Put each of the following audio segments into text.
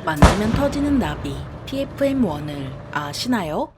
만지면 터지는 나비 PFM1을 아시나요?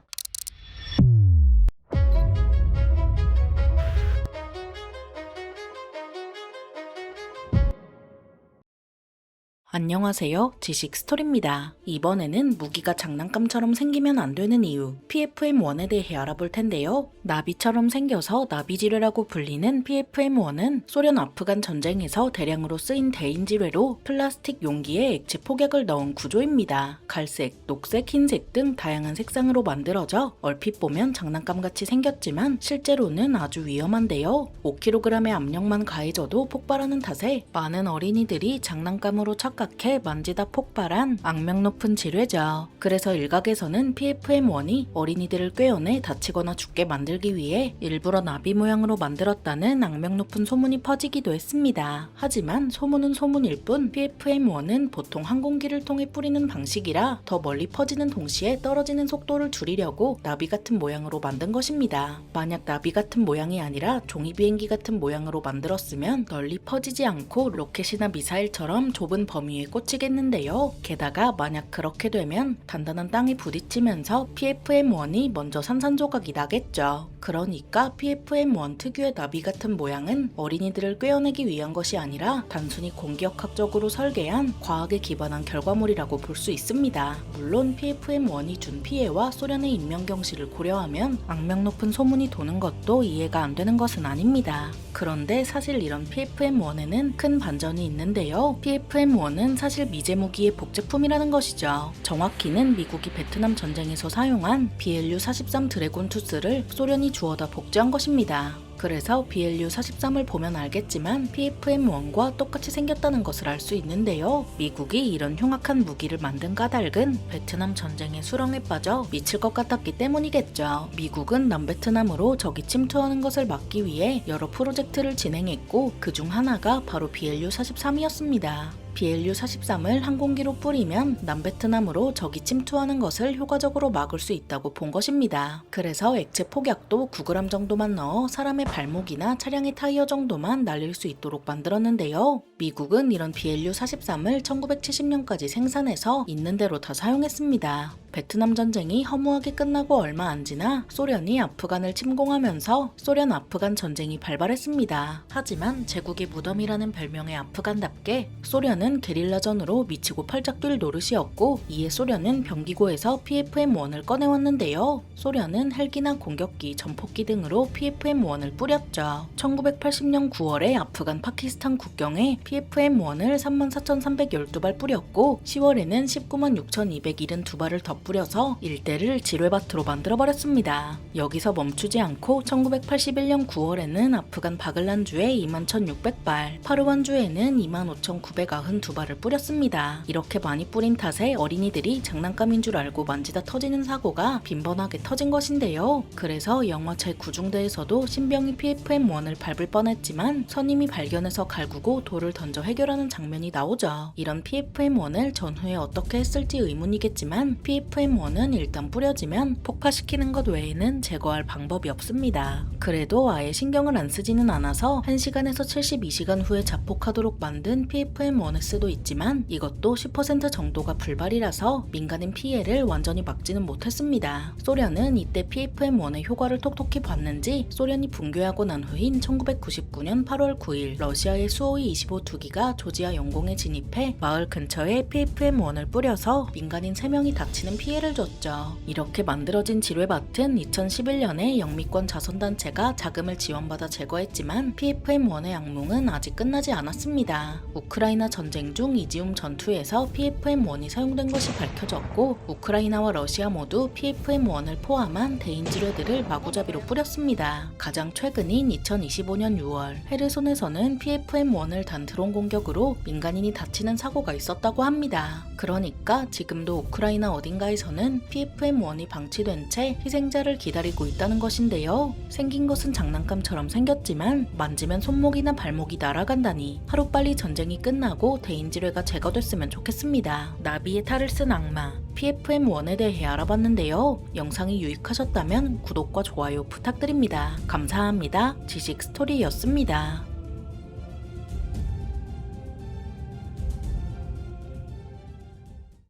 안녕하세요. 지식 스토리입니다. 이번에는 무기가 장난감처럼 생기면 안 되는 이유 PFM1에 대해 알아볼 텐데요. 나비처럼 생겨서 나비지뢰라고 불리는 PFM1은 소련 아프간 전쟁에서 대량으로 쓰인 대인지뢰로 플라스틱 용기에 액체 폭약을 넣은 구조입니다. 갈색, 녹색, 흰색 등 다양한 색상으로 만들어져 얼핏 보면 장난감같이 생겼지만 실제로는 아주 위험한데요. 5kg의 압력만 가해져도 폭발하는 탓에 많은 어린이들이 장난감으로 착각해 만지다 폭발한 악명 높은 지뢰죠. 그래서 일각에서는 PFM1이 어린이들을 꿰어내 다치거나 죽게 만들기 위해 일부러 나비 모양으로 만들었다는 악명 높은 소문이 퍼지기도 했습니다. 하지만 소문은 소문일 뿐 PFM1은 보통 항공기를 통해 뿌리는 방식이라 더 멀리 퍼지는 동시에 떨어지는 속도를 줄이려고 나비 같은 모양으로 만든 것입니다. 만약 나비 같은 모양이 아니라 종이 비행기 같은 모양으로 만들었으면 널리 퍼지지 않고 로켓이나 미사일처럼 좁은 범위에 꽂히겠는데요. 게다가 만약 그렇게 되면 단단한 땅에 부딪히면서 PFM1이 먼저 산산조각이 나겠죠. 그러니까 PFM1 특유의 나비 같은 모양은 어린이들을 꿰어내기 위한 것이 아니라 단순히 공기역학적으로 설계한 과학에 기반한 결과물이라고 볼 수 있습니다. 물론 PFM1이 준 피해와 소련의 인명경시를 고려하면 악명 높은 소문이 도는 것도 이해가 안 되는 것은 아닙니다. 그런데 사실 이런 PFM1에는 큰 반전이 있는데요. PFM1은 사실 미제 무기의 복제품이라는 것이죠. 정확히는 미국이 베트남 전쟁에서 사용한 BLU-43 드래곤 투스를 소련이 주워다 복제한 것입니다. 그래서 BLU-43을 보면 알겠지만 PFM1과 똑같이 생겼다는 것을 알 수 있는데요. 미국이 이런 흉악한 무기를 만든 까닭은 베트남 전쟁의 수렁에 빠져 미칠 것 같았기 때문이겠죠. 미국은 남베트남으로 적이 침투하는 것을 막기 위해 여러 프로젝트를 진행했고 그중 하나가 바로 BLU-43이었습니다. BLU-43을 항공기로 뿌리면 남베트남으로 적이 침투하는 것을 효과적으로 막을 수 있다고 본 것입니다. 그래서 액체 폭약도 9g 정도만 넣어 사람의 발목이나 차량의 타이어 정도만 날릴 수 있도록 만들었는데요. 미국은 이런 BLU-43을 1970년까지 생산해서 있는 대로 다 사용했습니다. 베트남 전쟁이 허무하게 끝나고 얼마 안 지나 소련이 아프간을 침공하면서 소련 아프간 전쟁이 발발했습니다. 하지만 제국의 무덤이라는 별명의 아프간답게 소련은 게릴라전으로 미치고 팔짝 뛸 노릇이었고 이에 소련은 병기고에서 PFM1을 꺼내왔는데요. 소련은 헬기나 공격기, 전폭기 등으로 PFM1을 뿌렸죠. 1980년 9월에 아프간 파키스탄 국경에 PFM1을 34,312발 뿌렸고 10월에는 196,272발을 더 뿌려서 일대를 지뢰밭으로 만들어버렸습니다. 여기서 멈추지 않고 1981년 9월에는 아프간 바글란주에 21,600발, 파르완주에는 25,992발을 뿌렸습니다. 이렇게 많이 뿌린 탓에 어린이들이 장난감인 줄 알고 만지다 터지는 사고가 빈번하게 터진 것인데요. 그래서 영화 제9중대에서도 신병이 PFM1을 밟을 뻔했지만 선임이 발견해서 갈구고 돌을 던져 해결하는 장면이 나오죠. 이런 PFM1을 전후에 어떻게 했을지 의문이겠지만 PFM1은 일단 뿌려지면 폭파시키는 것 외에는 제거할 방법이 없습니다. 그래도 아예 신경을 안 쓰지는 않아서 1시간에서 72시간 후에 자폭하도록 만든 PFM1S도 있지만 이것도 10% 정도가 불발이라서 민간인 피해를 완전히 막지는 못했습니다. 소련은 이때 PFM1의 효과를 톡톡히 봤는지 소련이 붕괴하고 난 후인 1999년 8월 9일 러시아의 수호이 25 2기가 조지아 영공에 진입해 마을 근처에 PFM1을 뿌려서 민간인 3명이 닥치는 피해를 줬죠. 이렇게 만들어진 지뢰밭은 2011년에 영미권 자선단체가 자금을 지원받아 제거했지만 PFM1의 악몽은 아직 끝나지 않았습니다. 우크라이나 전쟁 중 이지움 전투에서 PFM1이 사용된 것이 밝혀졌고 우크라이나와 러시아 모두 PFM1을 포함한 대인지뢰들을 마구잡이로 뿌렸습니다. 가장 최근인 2025년 6월 헤르손에서는 PFM1을 단 드론 공격으로 민간인이 다치는 사고가 있었다고 합니다. 그러니까 지금도 우크라이나 어딘가에서는 PFM1이 방치된 채 희생자를 기다리고 있다는 것인데요. 생긴 것은 장난감처럼 생겼지만 만지면 손목이나 발목이 날아간다니 하루빨리 전쟁이 끝나고 대인지뢰가 제거됐으면 좋겠습니다. 나비의 탈을 쓴 악마 PFM1에 대해 알아봤는데요. 영상이 유익하셨다면 구독과 좋아요 부탁드립니다. 감사합니다. 지식 스토리였습니다.